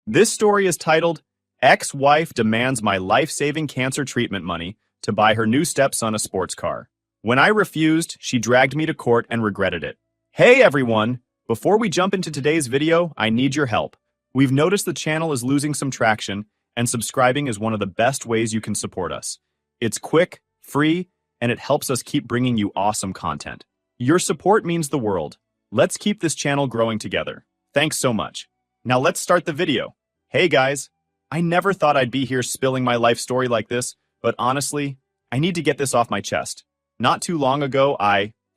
This story is titled, Ex-Wife Demands My Life-Saving Cancer Treatment Money to Buy Her New Stepson a Sports Car. When I refused, she dragged me to court and regretted it. Hey everyone! Before we jump into today's video, I need your help. We've noticed the channel is losing some traction, and subscribing is one of the best ways you can support us. It's quick, free, and it helps us keep bringing you awesome content. Your support means the world. Let's keep this channel growing together. Thanks so much. Now let's start the video. Hey guys, I never thought I'd be here spilling my life story like this, but honestly, I need to get this off my chest. Not too long ago,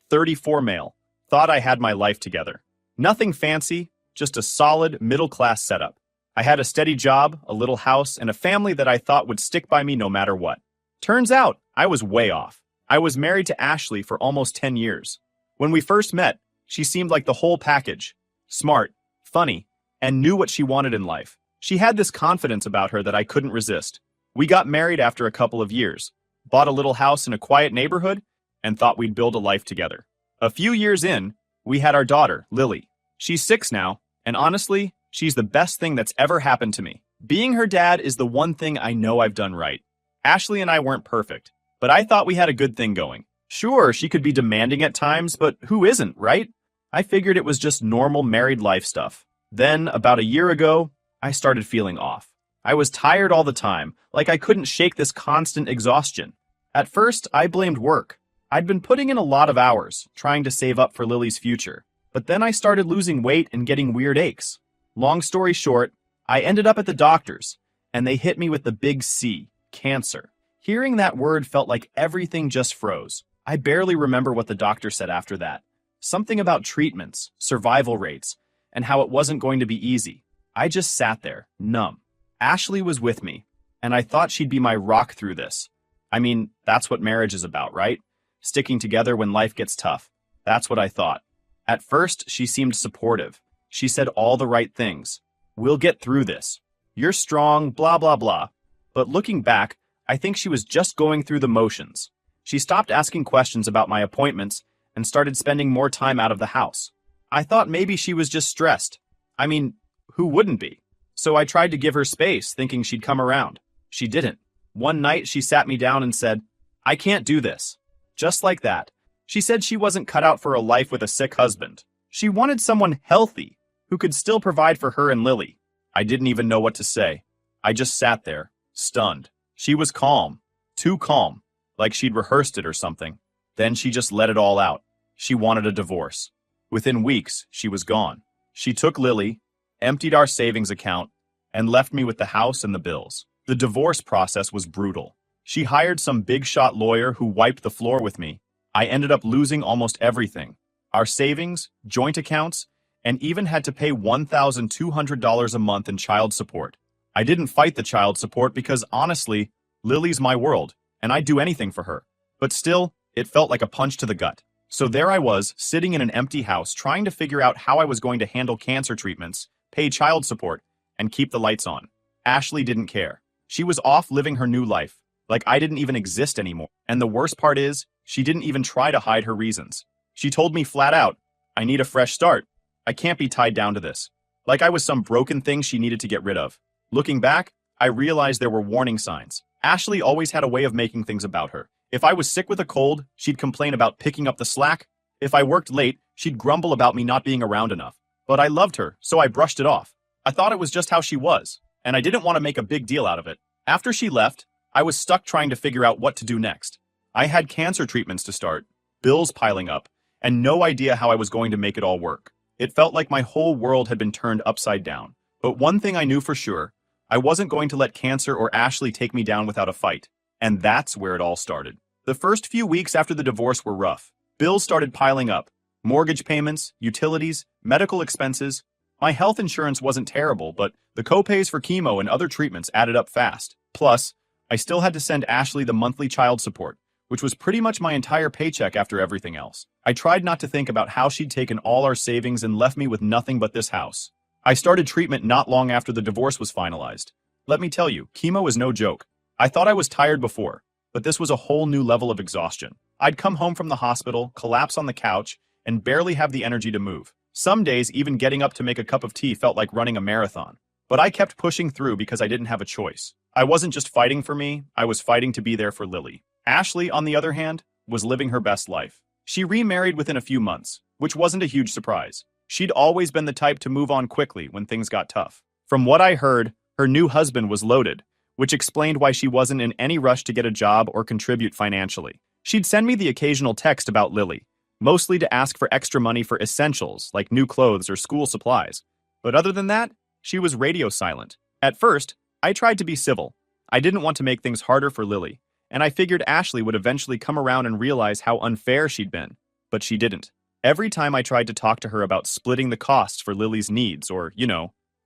34 male, thought I had my life together. Nothing fancy, just a solid middle-class setup. I had a steady job, a little house, and a family that I thought would stick by me no matter what. Turns out, I was way off. I was married to Ashley for almost 10 years. When we first met, she seemed like the whole package. Smart, funny, and knew what she wanted in life. She had this confidence about her that I couldn't resist. We got married after a couple of years, bought a little house in a quiet neighborhood, and thought we'd build a life together. A few years in, we had our daughter, Lily. She's 6 now, and honestly, she's the best thing that's ever happened to me. Being her dad is the one thing I know I've done right. Ashley and I weren't perfect, but I thought we had a good thing going. Sure, she could be demanding at times, but who isn't, right? I figured it was just normal married life stuff. Then, about a year ago, I started feeling off. I was tired all the time, like I couldn't shake this constant exhaustion. At first, I blamed work. I'd been putting in a lot of hours, trying to save up for Lily's future. But then I started losing weight and getting weird aches. Long story short, I ended up at the doctor's, and they hit me with the big C, cancer. Hearing that word felt like everything just froze. I barely remember what the doctor said after that. Something about treatments, survival rates, and how it wasn't going to be easy. I just sat there, numb. Ashley was with me, and I thought she'd be my rock through this. I mean, that's what marriage is about, right? Sticking together when life gets tough. That's what I thought. At first, she seemed supportive. She said all the right things. We'll get through this. You're strong, blah, blah, blah. But looking back, I think she was just going through the motions. She stopped asking questions about my appointments and started spending more time out of the house. I thought maybe she was just stressed. I mean, who wouldn't be? So I tried to give her space, thinking she'd come around. She didn't. One night, she sat me down and said, "I can't do this." Just like that. She said she wasn't cut out for a life with a sick husband. She wanted someone healthy, who could still provide for her and Lily. I didn't even know what to say. I just sat there, stunned. She was calm. Too calm. Like she'd rehearsed it or something. Then she just let it all out. She wanted a divorce. Within weeks, she was gone. She took Lily, emptied our savings account, and left me with the house and the bills. The divorce process was brutal. She hired some big-shot lawyer who wiped the floor with me. I ended up losing almost everything. Our savings, joint accounts, and even had to pay $1,200 a month in child support. I didn't fight the child support because, honestly, Lily's my world, and I'd do anything for her. But still, it felt like a punch to the gut. So there I was, sitting in an empty house, trying to figure out how I was going to handle cancer treatments, pay child support, and keep the lights on. Ashley didn't care. She was off living her new life, like I didn't even exist anymore. And the worst part is, she didn't even try to hide her reasons. She told me flat out, I need a fresh start. I can't be tied down to this. Like I was some broken thing she needed to get rid of. Looking back, I realized there were warning signs. Ashley always had a way of making things about her. If I was sick with a cold, she'd complain about picking up the slack. If I worked late, she'd grumble about me not being around enough. But I loved her, so I brushed it off. I thought it was just how she was, and I didn't want to make a big deal out of it. After she left, I was stuck trying to figure out what to do next. I had cancer treatments to start, bills piling up, and no idea how I was going to make it all work. It felt like my whole world had been turned upside down. But one thing I knew for sure, I wasn't going to let cancer or Ashley take me down without a fight. And that's where it all started. The first few weeks after the divorce were rough. Bills started piling up. Mortgage payments, utilities, medical expenses. My health insurance wasn't terrible, but the co-pays for chemo and other treatments added up fast. Plus, I still had to send Ashley the monthly child support, which was pretty much my entire paycheck after everything else. I tried not to think about how she'd taken all our savings and left me with nothing but this house. I started treatment not long after the divorce was finalized. Let me tell you, chemo is no joke. I thought I was tired before, but this was a whole new level of exhaustion. I'd come home from the hospital, collapse on the couch, and barely have the energy to move. Some days, even getting up to make a cup of tea felt like running a marathon. But I kept pushing through because I didn't have a choice. I wasn't just fighting for me, I was fighting to be there for Lily. Ashley, on the other hand, was living her best life. She remarried within a few months, which wasn't a huge surprise. She'd always been the type to move on quickly when things got tough. From what I heard, her new husband was loaded, which explained why she wasn't in any rush to get a job or contribute financially. She'd send me the occasional text about Lily, mostly to ask for extra money for essentials like new clothes or school supplies. But other than that, she was radio silent. At first, I tried to be civil. I didn't want to make things harder for Lily, and I figured Ashley would eventually come around and realize how unfair she'd been. But she didn't. Every time I tried to talk to her about splitting the costs for Lily's needs or,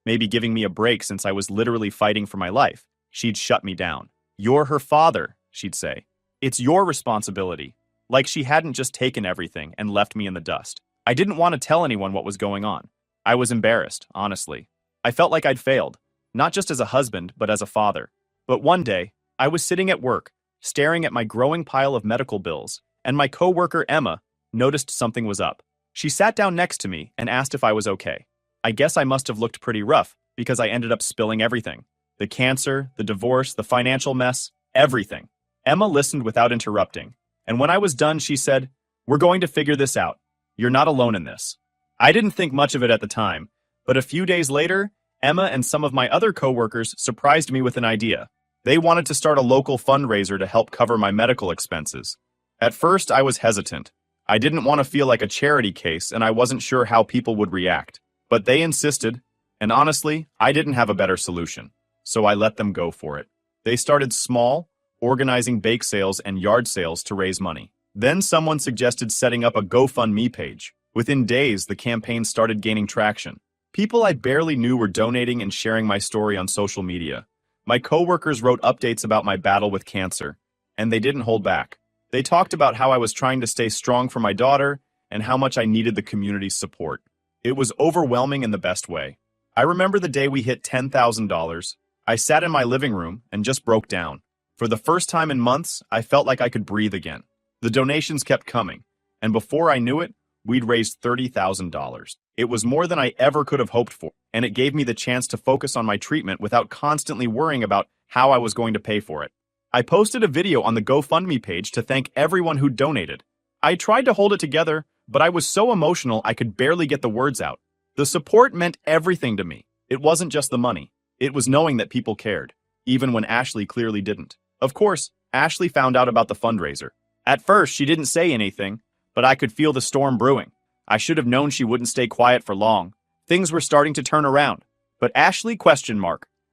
maybe giving me a break since I was literally fighting for my life, she'd shut me down. "You're her father," she'd say. "It's your responsibility." Like she hadn't just taken everything and left me in the dust. I didn't want to tell anyone what was going on. I was embarrassed, honestly. I felt like I'd failed, not just as a husband, but as a father. But one day, I was sitting at work, staring at my growing pile of medical bills, and my coworker Emma noticed something was up. She sat down next to me and asked if I was okay. I guess I must have looked pretty rough because I ended up spilling everything. The cancer, the divorce, the financial mess, everything. Emma listened without interrupting, and when I was done, she said, "We're going to figure this out. You're not alone in this." I didn't think much of it at the time, but a few days later, Emma and some of my other coworkers surprised me with an idea. They wanted to start a local fundraiser to help cover my medical expenses. At first, I was hesitant. I didn't want to feel like a charity case, and I wasn't sure how people would react. But they insisted, and honestly, I didn't have a better solution. So I let them go for it. They started small, organizing bake sales and yard sales to raise money. Then someone suggested setting up a GoFundMe page. Within days, the campaign started gaining traction. People I barely knew were donating and sharing my story on social media. My coworkers wrote updates about my battle with cancer, and they didn't hold back. They talked about how I was trying to stay strong for my daughter and how much I needed the community's support. It was overwhelming in the best way. I remember the day we hit $10,000. I sat in my living room and just broke down. For the first time in months, I felt like I could breathe again. The donations kept coming, and before I knew it, we'd raised $30,000. It was more than I ever could have hoped for, and it gave me the chance to focus on my treatment without constantly worrying about how I was going to pay for it. I posted a video on the GoFundMe page to thank everyone who donated. I tried to hold it together, but I was so emotional I could barely get the words out. The support meant everything to me. It wasn't just the money. It was knowing that people cared, even when Ashley clearly didn't. Of course, Ashley found out about the fundraiser. At first, she didn't say anything, but I could feel the storm brewing. I should have known she wouldn't stay quiet for long. Things were starting to turn around. But Ashley, ?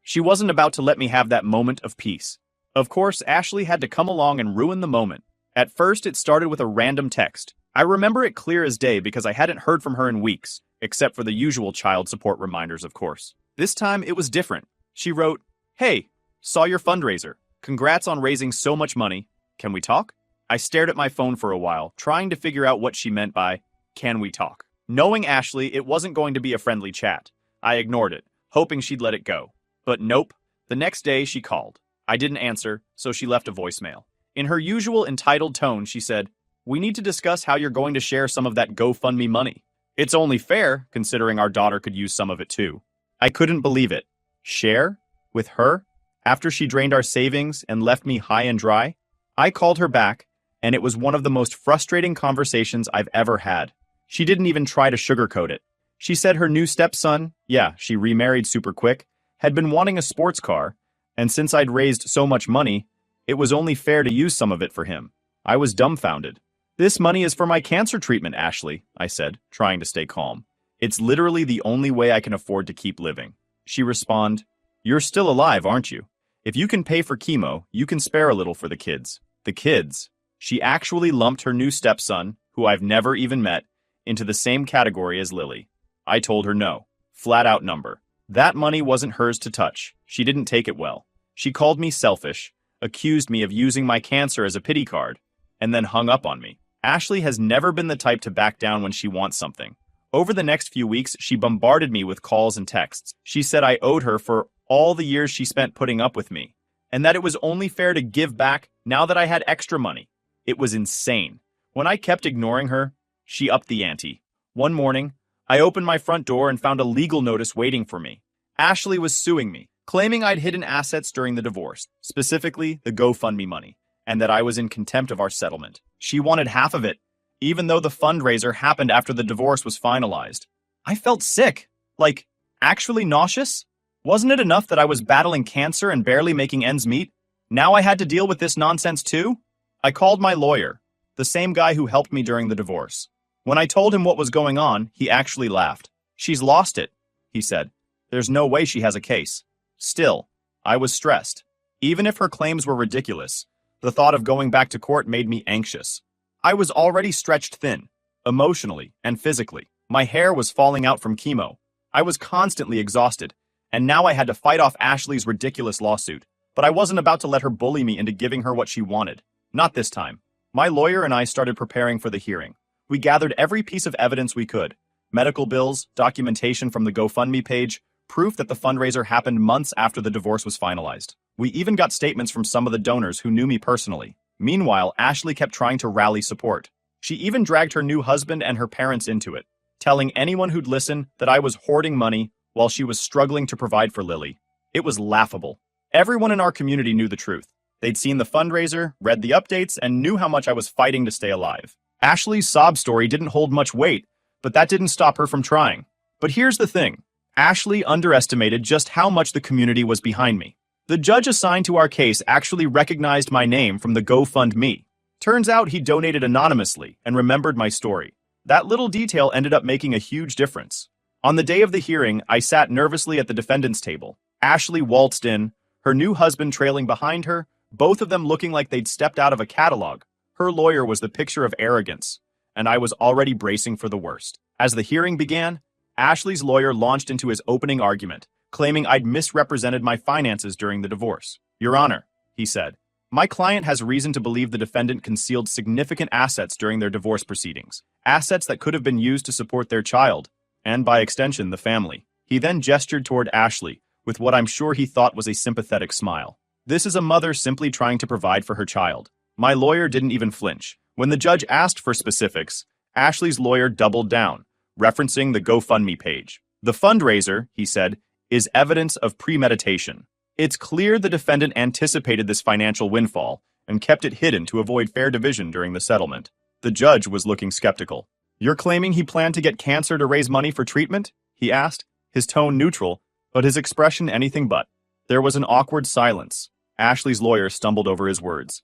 She wasn't about to let me have that moment of peace. Of course, Ashley had to come along and ruin the moment. At first, it started with a random text. I remember it clear as day because I hadn't heard from her in weeks, except for the usual child support reminders, of course. This time, it was different. She wrote, "Hey, saw your fundraiser. Congrats on raising so much money. Can we talk?" I stared at my phone for a while, trying to figure out what she meant by, "Can we talk?" Knowing Ashley, it wasn't going to be a friendly chat. I ignored it, hoping she'd let it go. But nope. The next day, she called. I didn't answer, so she left a voicemail. In her usual entitled tone, she said, "We need to discuss how you're going to share some of that GoFundMe money. It's only fair, considering our daughter could use some of it too." I couldn't believe it. Share? With her? After she drained our savings and left me high and dry? I called her back, and it was one of the most frustrating conversations I've ever had. She didn't even try to sugarcoat it. She said her new stepson, yeah, she remarried super quick, had been wanting a sports car, and since I'd raised so much money, it was only fair to use some of it for him. I was dumbfounded. "This money is for my cancer treatment, Ashley," I said, trying to stay calm. "It's literally the only way I can afford to keep living." She responded, "You're still alive, aren't you? If you can pay for chemo, you can spare a little for the kids." The kids. She actually lumped her new stepson, who I've never even met, into the same category as Lily. I told her no. Flat out number. That money wasn't hers to touch. She didn't take it well. She called me selfish, accused me of using my cancer as a pity card, and then hung up on me. Ashley has never been the type to back down when she wants something. Over the next few weeks, she bombarded me with calls and texts. She said I owed her for all the years she spent putting up with me, and that it was only fair to give back now that I had extra money. It was insane. When I kept ignoring her, she upped the ante. One morning, I opened my front door and found a legal notice waiting for me. Ashley was suing me, claiming I'd hidden assets during the divorce, specifically the GoFundMe money, and that I was in contempt of our settlement. She wanted half of it, even though the fundraiser happened after the divorce was finalized. I felt sick. Like, actually nauseous? Wasn't it enough that I was battling cancer and barely making ends meet? Now I had to deal with this nonsense too? I called my lawyer, the same guy who helped me during the divorce. When I told him what was going on, he actually laughed. She's lost it, he said. There's no way she has a case. Still, I was stressed. Even if her claims were ridiculous, the thought of going back to court made me anxious. I was already stretched thin, emotionally and physically. My hair was falling out from chemo. I was constantly exhausted, and now I had to fight off Ashley's ridiculous lawsuit. But I wasn't about to let her bully me into giving her what she wanted. Not this time. My lawyer and I started preparing for the hearing. We gathered every piece of evidence we could. Medical bills, documentation from the GoFundMe page, proof that the fundraiser happened months after the divorce was finalized. We even got statements from some of the donors who knew me personally. Meanwhile, Ashley kept trying to rally support. She even dragged her new husband and her parents into it, telling anyone who'd listen that I was hoarding money while she was struggling to provide for Lily. It was laughable. Everyone in our community knew the truth. They'd seen the fundraiser, read the updates, and knew how much I was fighting to stay alive. Ashley's sob story didn't hold much weight, but that didn't stop her from trying. But here's the thing. Ashley underestimated just how much the community was behind me. The judge assigned to our case actually recognized my name from the GoFundMe. Turns out he donated anonymously and remembered my story. That little detail ended up making a huge difference. On the day of the hearing, I sat nervously at the defendant's table. Ashley waltzed in, her new husband trailing behind her, both of them looking like they'd stepped out of a catalog. Her lawyer was the picture of arrogance, and I was already bracing for the worst. As the hearing began, Ashley's lawyer launched into his opening argument, claiming I'd misrepresented my finances during the divorce. Your Honor, he said, my client has reason to believe the defendant concealed significant assets during their divorce proceedings, assets that could have been used to support their child, and by extension, the family. He then gestured toward Ashley, with what I'm sure he thought was a sympathetic smile. This is a mother simply trying to provide for her child. My lawyer didn't even flinch. When the judge asked for specifics, Ashley's lawyer doubled down, referencing the GoFundMe page. The fundraiser, he said, is evidence of premeditation. It's clear the defendant anticipated this financial windfall and kept it hidden to avoid fair division during the settlement. The judge was looking skeptical. You're claiming he planned to get cancer to raise money for treatment? He asked, his tone neutral, but his expression anything but. There was an awkward silence. Ashley's lawyer stumbled over his words.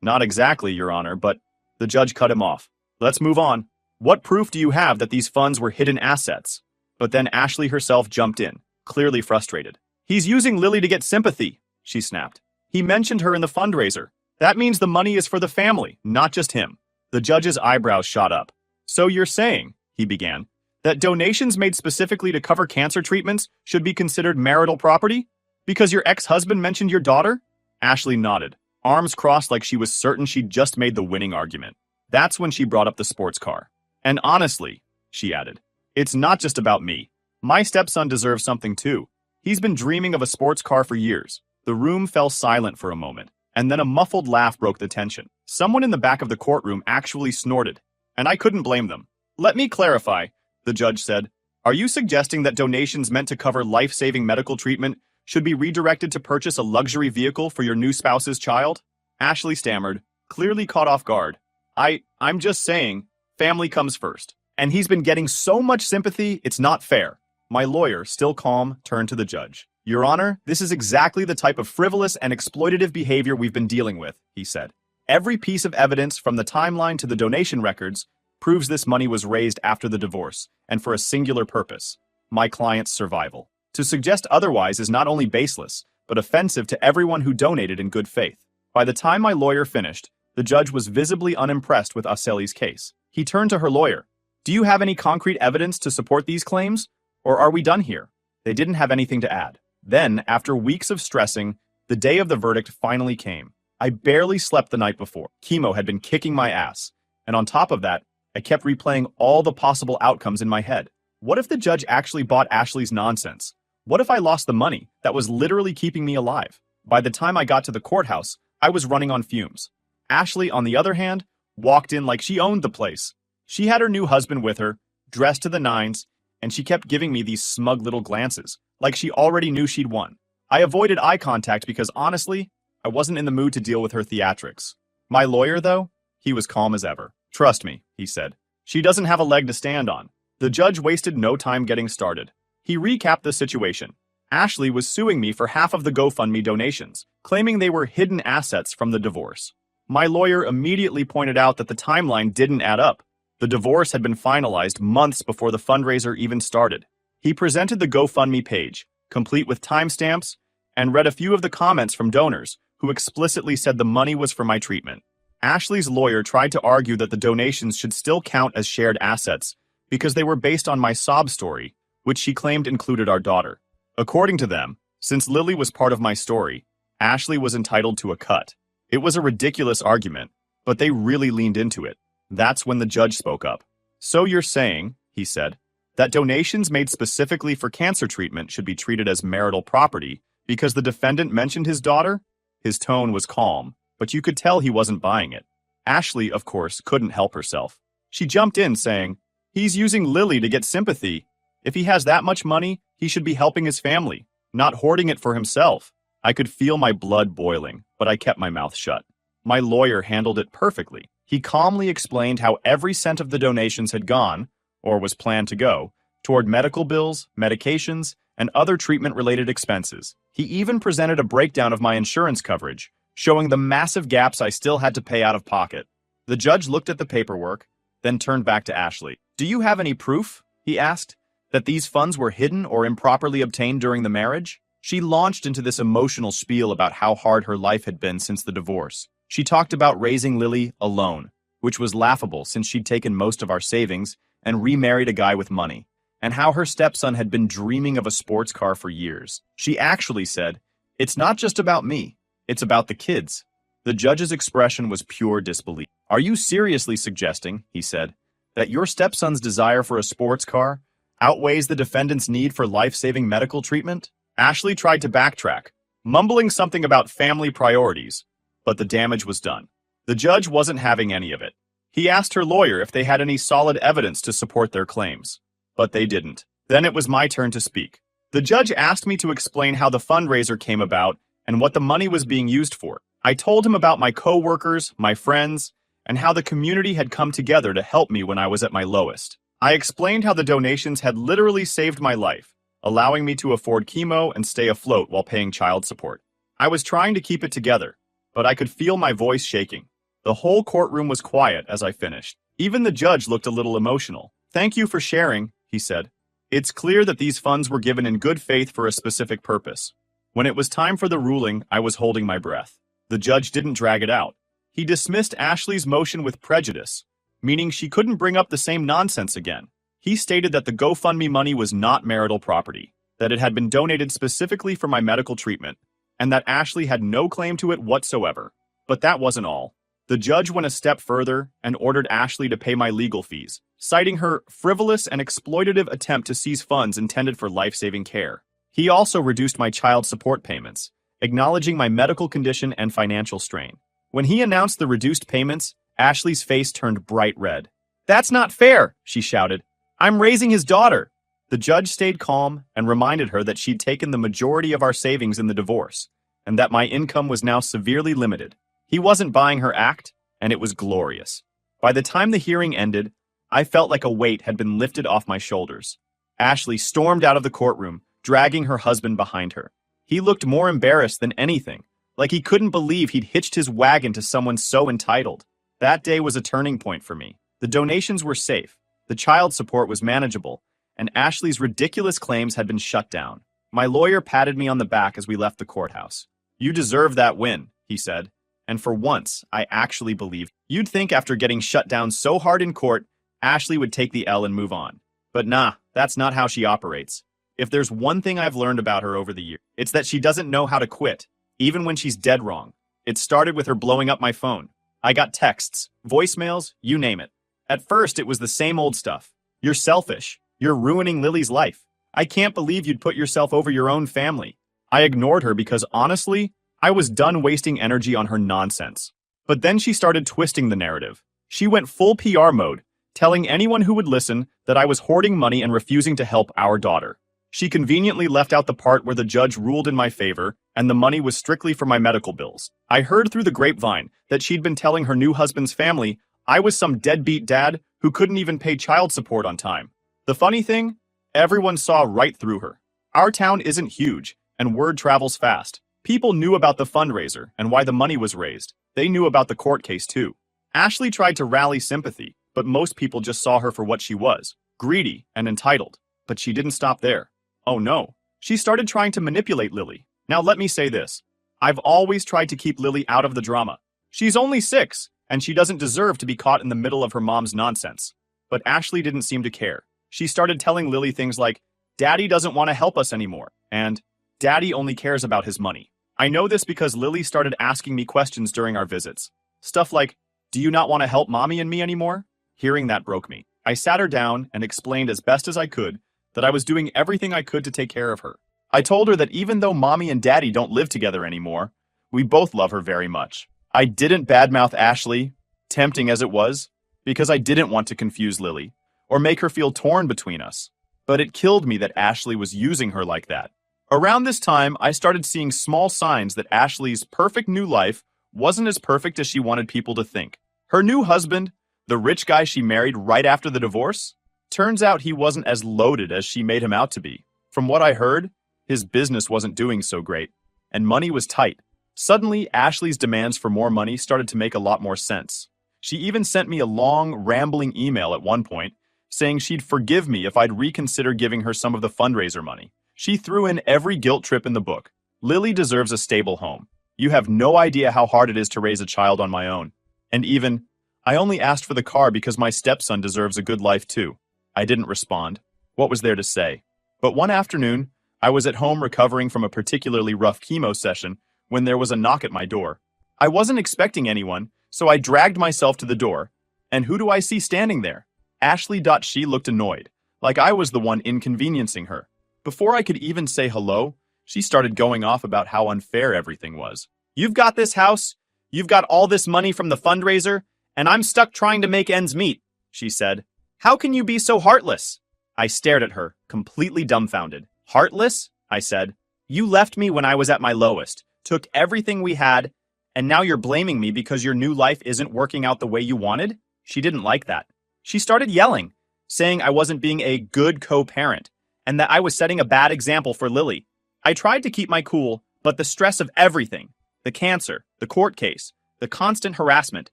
Not exactly, Your Honor, but the judge cut him off. Let's move on. What proof do you have that these funds were hidden assets? But then Ashley herself jumped in, clearly frustrated. He's using Lily to get sympathy, she snapped. He mentioned her in the fundraiser. That means the money is for the family, not just him. The judge's eyebrows shot up. So you're saying, he began, that donations made specifically to cover cancer treatments should be considered marital property? Because your ex-husband mentioned your daughter? Ashley nodded, arms crossed like she was certain she'd just made the winning argument. That's when she brought up the sports car. And honestly, she added, it's not just about me. My stepson deserves something too. He's been dreaming of a sports car for years. The room fell silent for a moment, and then a muffled laugh broke the tension. Someone in the back of the courtroom actually snorted, and I couldn't blame them. Let me clarify, the judge said. Are you suggesting that donations meant to cover life-saving medical treatment should be redirected to purchase a luxury vehicle for your new spouse's child? Ashley stammered, clearly caught off guard. I'm just saying, family comes first. And he's been getting so much sympathy, it's not fair. My lawyer, still calm, turned to the judge. Your Honor, this is exactly the type of frivolous and exploitative behavior we've been dealing with, he said. Every piece of evidence, from the timeline to the donation records, proves this money was raised after the divorce, and for a singular purpose, my client's survival. To suggest otherwise is not only baseless, but offensive to everyone who donated in good faith. By the time my lawyer finished, the judge was visibly unimpressed with Aseli's case. He turned to her lawyer. Do you have any concrete evidence to support these claims? Or are we done here? They didn't have anything to add. Then, after weeks of stressing, the day of the verdict finally came. I barely slept the night before. Chemo had been kicking my ass. And on top of that, I kept replaying all the possible outcomes in my head. What if the judge actually bought Ashley's nonsense? What if I lost the money that was literally keeping me alive? By the time I got to the courthouse, I was running on fumes. Ashley, on the other hand, walked in like she owned the place. She had her new husband with her, dressed to the nines, and she kept giving me these smug little glances, like she already knew she'd won. I avoided eye contact because honestly, I wasn't in the mood to deal with her theatrics. My lawyer, though, he was calm as ever. Trust me, he said. She doesn't have a leg to stand on. The judge wasted no time getting started. He recapped the situation. Ashley was suing me for half of the GoFundMe donations, claiming they were hidden assets from the divorce. My lawyer immediately pointed out that the timeline didn't add up. The divorce had been finalized months before the fundraiser even started. He presented the GoFundMe page, complete with timestamps, and read a few of the comments from donors, who explicitly said the money was for my treatment. Ashley's lawyer tried to argue that the donations should still count as shared assets because they were based on my sob story, which she claimed included our daughter. According to them, since Lily was part of my story, Ashley was entitled to a cut. It was a ridiculous argument, but they really leaned into it. That's when the judge spoke up. So you're saying, he said, that donations made specifically for cancer treatment should be treated as marital property because the defendant mentioned his daughter? His tone was calm, but you could tell he wasn't buying it. Ashley, of course, couldn't help herself. She jumped in saying, he's using Lily to get sympathy. If he has that much money, he should be helping his family, not hoarding it for himself. I could feel my blood boiling, but I kept my mouth shut. My lawyer handled it perfectly. He calmly explained how every cent of the donations had gone, or was planned to go, toward medical bills, medications, and other treatment-related expenses. He even presented a breakdown of my insurance coverage, showing the massive gaps I still had to pay out of pocket. The judge looked at the paperwork, then turned back to Ashley. Do you have any proof, he asked, that these funds were hidden or improperly obtained during the marriage? She launched into this emotional spiel about how hard her life had been since the divorce. She talked about raising Lily alone, which was laughable since she'd taken most of our savings and remarried a guy with money, and how her stepson had been dreaming of a sports car for years. She actually said, "It's not just about me, it's about the kids." The judge's expression was pure disbelief. Are you seriously suggesting, he said, that your stepson's desire for a sports car outweighs the defendant's need for life-saving medical treatment? Ashley tried to backtrack, mumbling something about family priorities, but the damage was done. The judge wasn't having any of it. He asked her lawyer if they had any solid evidence to support their claims, but they didn't. Then it was my turn to speak. The judge asked me to explain how the fundraiser came about and what the money was being used for. I told him about my co-workers, my friends, and how the community had come together to help me when I was at my lowest. I explained how the donations had literally saved my life, allowing me to afford chemo and stay afloat while paying child support. I was trying to keep it together, but I could feel my voice shaking. The whole courtroom was quiet as I finished. Even the judge looked a little emotional. Thank you for sharing, he said. It's clear that these funds were given in good faith for a specific purpose. When it was time for the ruling, I was holding my breath. The judge didn't drag it out. He dismissed Ashley's motion with prejudice, meaning she couldn't bring up the same nonsense again. He stated that the GoFundMe money was not marital property, that it had been donated specifically for my medical treatment, and that Ashley had no claim to it whatsoever. But that wasn't all. The judge went a step further and ordered Ashley to pay my legal fees, citing her frivolous and exploitative attempt to seize funds intended for life-saving care. He also reduced my child support payments, acknowledging my medical condition and financial strain. When he announced the reduced payments, Ashley's face turned bright red. "That's not fair," she shouted. "I'm raising his daughter." The judge stayed calm and reminded her that she'd taken the majority of our savings in the divorce, and that my income was now severely limited. He wasn't buying her act, and it was glorious. By the time the hearing ended, I felt like a weight had been lifted off my shoulders. Ashley stormed out of the courtroom, dragging her husband behind her. He looked more embarrassed than anything, like he couldn't believe he'd hitched his wagon to someone so entitled. That day was a turning point for me. The donations were safe, the child support was manageable, and Ashley's ridiculous claims had been shut down. My lawyer patted me on the back as we left the courthouse. "You deserve that win," he said, and for once, I actually believed. You'd think after getting shut down so hard in court, Ashley would take the L and move on. But nah, that's not how she operates. If there's one thing I've learned about her over the years, it's that she doesn't know how to quit, even when she's dead wrong. It started with her blowing up my phone. I got texts, voicemails, you name it. At first, it was the same old stuff. "You're selfish. You're ruining Lily's life. I can't believe you'd put yourself over your own family." I ignored her because honestly, I was done wasting energy on her nonsense. But then she started twisting the narrative. She went full PR mode, telling anyone who would listen that I was hoarding money and refusing to help our daughter. She conveniently left out the part where the judge ruled in my favor, and the money was strictly for my medical bills. I heard through the grapevine that she'd been telling her new husband's family I was some deadbeat dad who couldn't even pay child support on time. The funny thing? Everyone saw right through her. Our town isn't huge, and word travels fast. People knew about the fundraiser and why the money was raised. They knew about the court case too. Ashley tried to rally sympathy, but most people just saw her for what she was, greedy and entitled. But she didn't stop there. Oh no. She started trying to manipulate Lily. Now let me say this. I've always tried to keep Lily out of the drama. She's only 6, and she doesn't deserve to be caught in the middle of her mom's nonsense. But Ashley didn't seem to care. She started telling Lily things like, Daddy doesn't want to help us anymore, and Daddy only cares about his money. I know this because Lily started asking me questions during our visits. Stuff like, do you not want to help Mommy and me anymore? Hearing that broke me. I sat her down and explained as best as I could that I was doing everything I could to take care of her. I told her that even though Mommy and Daddy don't live together anymore, we both love her very much. I didn't badmouth Ashley, tempting as it was, because I didn't want to confuse Lily or make her feel torn between us. But it killed me that Ashley was using her like that. Around this time, I started seeing small signs that Ashley's perfect new life wasn't as perfect as she wanted people to think. Her new husband, the rich guy she married right after the divorce, turns out he wasn't as loaded as she made him out to be. From what I heard, his business wasn't doing so great, and money was tight. Suddenly, Ashley's demands for more money started to make a lot more sense. She even sent me a long, rambling email at one point, saying she'd forgive me if I'd reconsider giving her some of the fundraiser money. She threw in every guilt trip in the book. Lily deserves a stable home. You have no idea how hard it is to raise a child on my own. And even, I only asked for the car because my stepson deserves a good life too. I didn't respond. What was there to say? But one afternoon, I was at home recovering from a particularly rough chemo session when there was a knock at my door. I wasn't expecting anyone, so I dragged myself to the door. And who do I see standing there? Ashley. She looked annoyed, like I was the one inconveniencing her. Before I could even say hello, she started going off about how unfair everything was. You've got this house, you've got all this money from the fundraiser, and I'm stuck trying to make ends meet, she said. How can you be so heartless? I stared at her, completely dumbfounded. Heartless? I said. You left me when I was at my lowest, took everything we had, and now you're blaming me because your new life isn't working out the way you wanted? She didn't like that. She started yelling, saying I wasn't being a good co-parent, and that I was setting a bad example for Lily. I tried to keep my cool, but the stress of everything, the cancer, the court case, the constant harassment,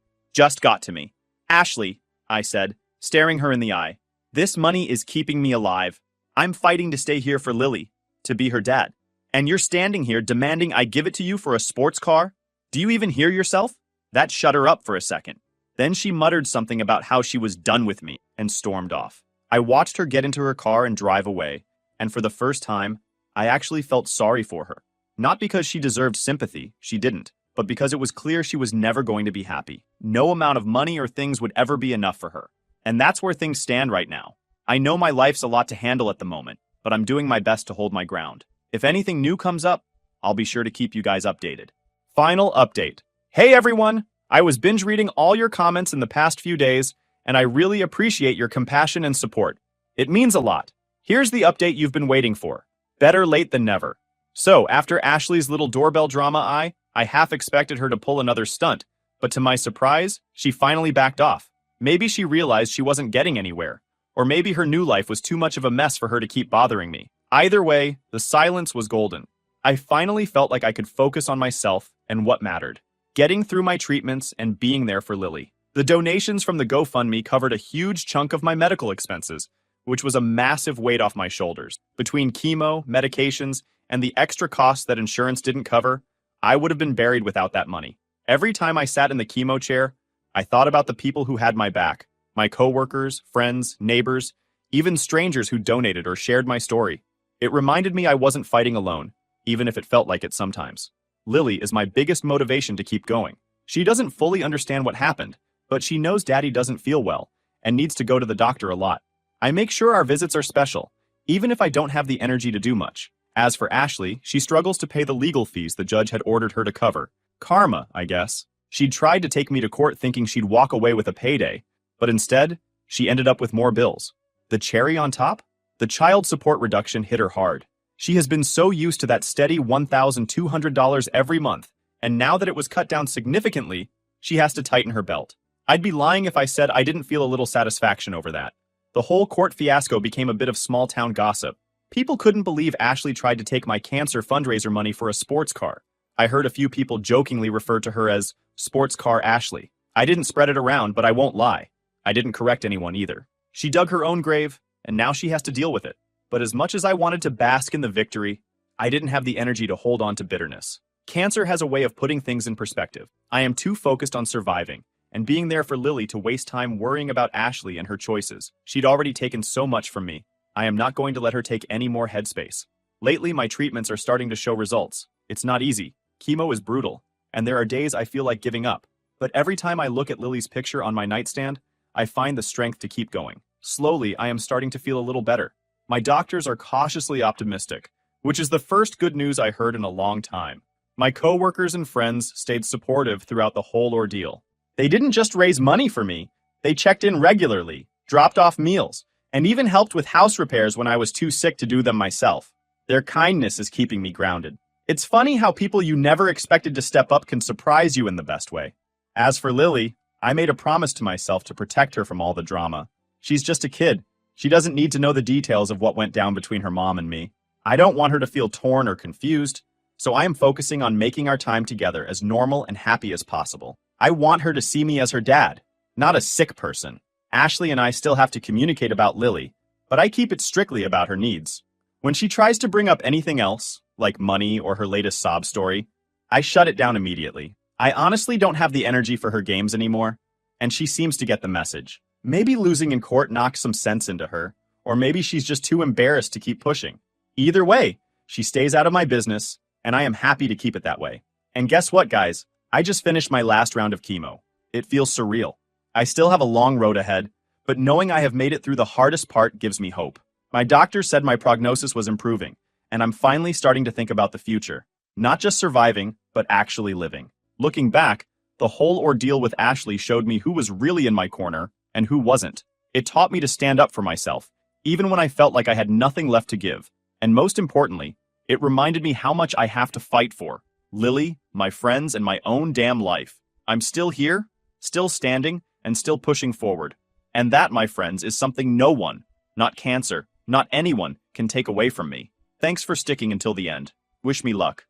just got to me. Ashley, I said, staring her in the eye, this money is keeping me alive. I'm fighting to stay here for Lily, to be her dad. And you're standing here demanding I give it to you for a sports car? Do you even hear yourself? That shut her up for a second. Then she muttered something about how she was done with me and stormed off. I watched her get into her car and drive away, and for the first time, I actually felt sorry for her. Not because she deserved sympathy, she didn't, but because it was clear she was never going to be happy. No amount of money or things would ever be enough for her. And that's where things stand right now. I know my life's a lot to handle at the moment, but I'm doing my best to hold my ground. If anything new comes up, I'll be sure to keep you guys updated. Final update. Hey everyone! I was binge reading all your comments in the past few days, and I really appreciate your compassion and support. It means a lot. Here's the update you've been waiting for. Better late than never. So, after Ashley's little doorbell drama, I half expected her to pull another stunt, but to my surprise, she finally backed off. Maybe she realized she wasn't getting anywhere, or maybe her new life was too much of a mess for her to keep bothering me. Either way, the silence was golden. I finally felt like I could focus on myself and what mattered. Getting through my treatments and being there for Lily. The donations from the GoFundMe covered a huge chunk of my medical expenses, which was a massive weight off my shoulders. Between chemo, medications, and the extra costs that insurance didn't cover, I would have been buried without that money. Every time I sat in the chemo chair, I thought about the people who had my back, my coworkers, friends, neighbors, even strangers who donated or shared my story. It reminded me I wasn't fighting alone, even if it felt like it sometimes. Lily is my biggest motivation to keep going. She doesn't fully understand what happened, but she knows Daddy doesn't feel well and needs to go to the doctor a lot. I make sure our visits are special, even if I don't have the energy to do much. As for Ashley, she struggles to pay the legal fees the judge had ordered her to cover. Karma, I guess. She'd tried to take me to court thinking she'd walk away with a payday, but instead, she ended up with more bills. The cherry on top? The child support reduction hit her hard. She has been so used to that steady $1,200 every month, and now that it was cut down significantly, she has to tighten her belt. I'd be lying if I said I didn't feel a little satisfaction over that. The whole court fiasco became a bit of small-town gossip. People couldn't believe Ashley tried to take my cancer fundraiser money for a sports car. I heard a few people jokingly refer to her as Sports Car Ashley. I didn't spread it around, but I won't lie. I didn't correct anyone either. She dug her own grave, and now she has to deal with it. But as much as I wanted to bask in the victory, I didn't have the energy to hold on to bitterness. Cancer has a way of putting things in perspective. I am too focused on surviving and being there for Lily to waste time worrying about Ashley and her choices. She'd already taken so much from me. I am not going to let her take any more headspace. Lately, my treatments are starting to show results. It's not easy. Chemo is brutal, and there are days I feel like giving up. But every time I look at Lily's picture on my nightstand, I find the strength to keep going. Slowly, I am starting to feel a little better. My doctors are cautiously optimistic, which is the first good news I heard in a long time. My coworkers and friends stayed supportive throughout the whole ordeal. They didn't just raise money for me, they checked in regularly, dropped off meals, and even helped with house repairs when I was too sick to do them myself. Their kindness is keeping me grounded. It's funny how people you never expected to step up can surprise you in the best way. As for Lily, I made a promise to myself to protect her from all the drama. She's just a kid. She doesn't need to know the details of what went down between her mom and me. I don't want her to feel torn or confused, so I am focusing on making our time together as normal and happy as possible. I want her to see me as her dad, not a sick person. Ashley and I still have to communicate about Lily, but I keep it strictly about her needs. When she tries to bring up anything else, like money or her latest sob story, I shut it down immediately. I honestly don't have the energy for her games anymore, and she seems to get the message. Maybe losing in court knocked some sense into her, or maybe she's just too embarrassed to keep pushing. Either way, she stays out of my business, and I am happy to keep it that way. And guess what, guys? I just finished my last round of chemo. It feels surreal. I still have a long road ahead, but knowing I have made it through the hardest part gives me hope. My doctor said my prognosis was improving, and I'm finally starting to think about the future. Not just surviving, but actually living. Looking back, the whole ordeal with Ashley showed me who was really in my corner and who wasn't. It taught me to stand up for myself, even when I felt like I had nothing left to give. And most importantly, it reminded me how much I have to fight for. Lily, my friends, and my own damn life. I'm still here, still standing, and still pushing forward. And that, my friends, is something no one, not cancer, not anyone, can take away from me. Thanks for sticking until the end. Wish me luck.